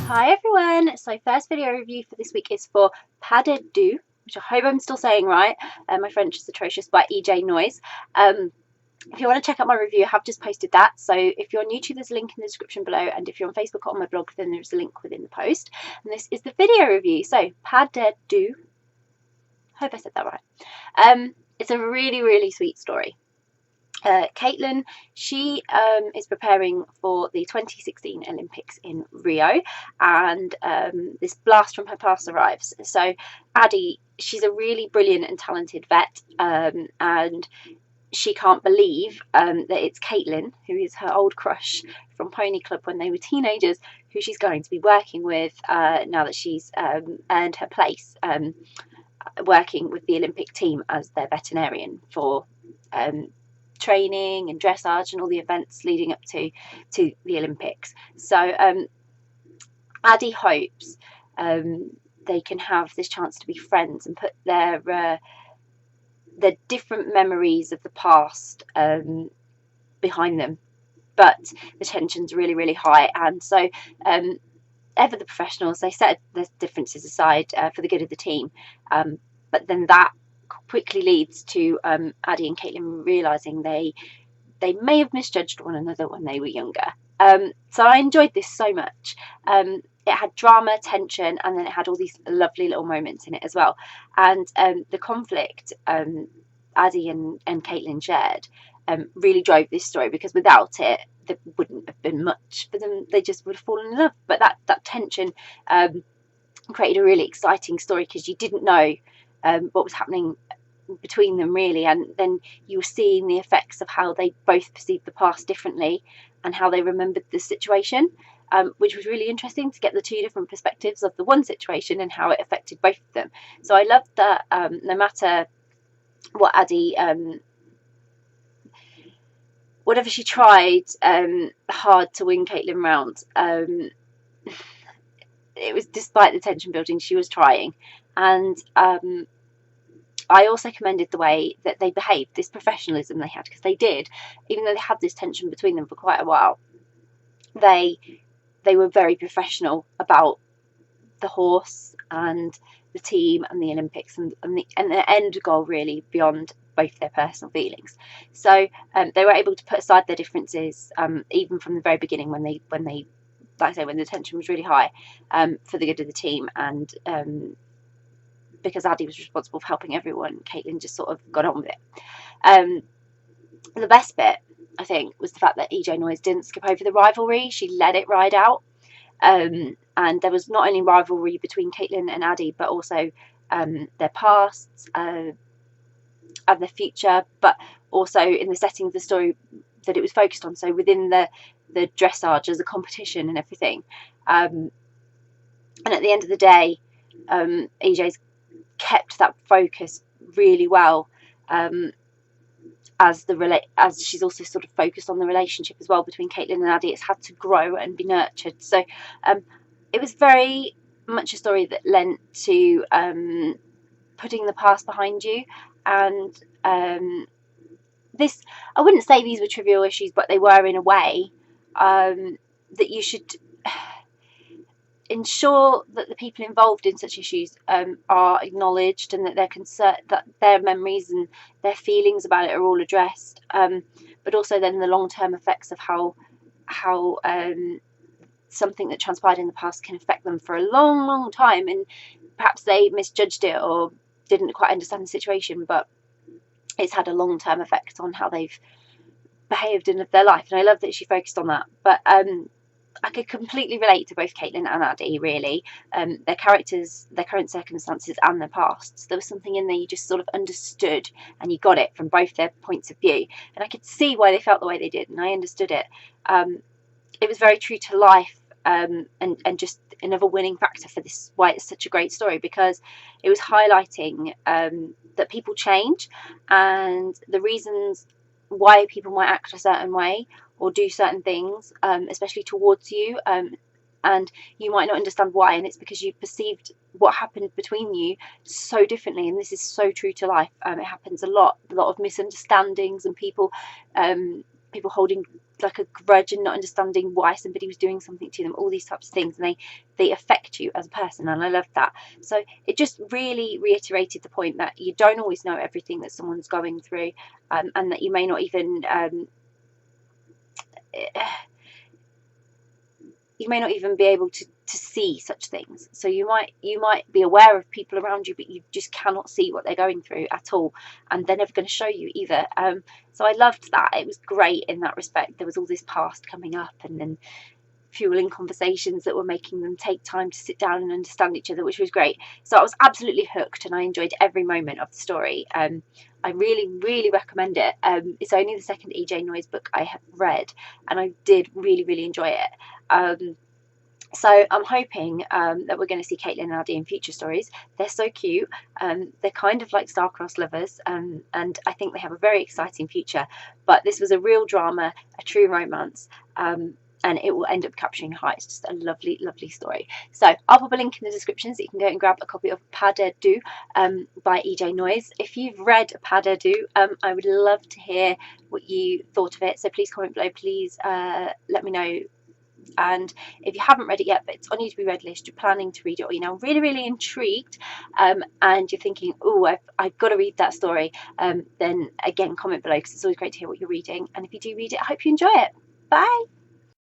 Hi everyone! So first video review for this week is for Deux, which I hope I'm still saying right. My French is atrocious, by Noyes. If you want to check out my review, I have just posted that. So if you're on YouTube, there's a link in the description below, and if you're on Facebook or on my blog, then there's a link within the post. And this is the video review. So Deux, hope I said that right. It's a really, really sweet story. Caitlin, she is preparing for the 2016 Olympics in Rio, and this blast from her past arrives. So Addie, she's a really brilliant and talented vet, and she can't believe that it's Caitlin, who is her old crush from Pony Club when they were teenagers, who she's going to be working with now that she's earned her place working with the Olympic team as their veterinarian for training and dressage and all the events leading up to the Olympics. So Addie hopes they can have this chance to be friends and put their different memories of the past behind them. But the tension's really, really high, and so ever the professionals, they set their differences aside for the good of the team, but then that quickly leads to Addie and Caitlin realising they may have misjudged one another when they were younger. So I enjoyed this so much. It had drama, tension, and then it had all these lovely little moments in it as well. And the conflict Addie and Caitlin shared really drove this story, because without it, there wouldn't have been much for them. They just would have fallen in love. But that tension created a really exciting story, because you didn't know what was happening between them really, and then you were seeing the effects of how they both perceived the past differently and how they remembered the situation, which was really interesting to get the two different perspectives of the one situation and how it affected both of them. So I loved that no matter what Addie whatever she tried hard to win Caitlin round, it was, despite the tension building, she was trying. And I also commended the way that they behaved, this professionalism they had, because they did, even though they had this tension between them for quite a while, they were very professional about the horse and the team and the Olympics and the end goal, really, beyond both their personal feelings. So they were able to put aside their differences, even from the very beginning, when they like I say, when the tension was really high, for the good of the team. And because Addie was responsible for helping everyone, Caitlin just sort of got on with it. The best bit, I think, was the fact that Noyes didn't skip over the rivalry. She let it ride out. And there was not only rivalry between Caitlin and Addie, but also their pasts and their future, but also in the setting of the story that it was focused on. So within the dressage as a competition and everything. And at the end of the day, EJ's kept that focus really well, as she's also sort of focused on the relationship as well between Caitlin and Addie. It's had to grow and be nurtured. So it was very much a story that lent to putting the past behind you. And this, I wouldn't say these were trivial issues, but they were in a way, that you should ensure that the people involved in such issues are acknowledged, and that that their memories and their feelings about it are all addressed, but also then the long-term effects of how something that transpired in the past can affect them for a long time, and perhaps they misjudged it or didn't quite understand the situation, but it's had a long-term effect on how they've behaved and lived their life. And I love that she focused on that. But I could completely relate to both Caitlin and Addie, really. Their characters, their current circumstances, and their pasts. There was something in there you just sort of understood, and you got it from both their points of view. And I could see why they felt the way they did, and I understood it. It was very true to life, and just another winning factor for this, why it's such a great story, because it was highlighting that people change, and the reasons why people might act a certain way or do certain things, especially towards you, and you might not understand why, and it's because you perceived what happened between you so differently. And this is so true to life. It happens a lot of misunderstandings, and people people holding like a grudge and not understanding why somebody was doing something to them, all these types of things, and they affect you as a person, and I love that. So it just really reiterated the point that you don't always know everything that someone's going through, and that you may not even be able to see such things. So you might be aware of people around you, but you just cannot see what they're going through at all, and they're never going to show you either. So I loved that. It was great in that respect. There was all this past coming up, and then fueling conversations that were making them take time to sit down and understand each other, which was great. So I was absolutely hooked, and I enjoyed every moment of the story. I really, really recommend it. It's only the second E.J. Noyes book I have read, and I did really, really enjoy it. So I'm hoping that we're going to see Caitlin and Addie in future stories. They're so cute. They're kind of like star-crossed lovers, and I think they have a very exciting future. But this was a real drama, a true romance, and it will end up capturing your heart. It's just a lovely, lovely story. So I'll pop a link in the description so you can go and grab a copy of Pas de Deux by E.J. Noyes. If you've read Pas de Deux, I would love to hear what you thought of it. So please comment below. Please let me know. And if you haven't read it yet, but it's on your to be read list, you're planning to read it, or you're now really, really intrigued, and you're thinking, oh, I've got to read that story, then again, comment below, because it's always great to hear what you're reading. And if you do read it, I hope you enjoy it. Bye.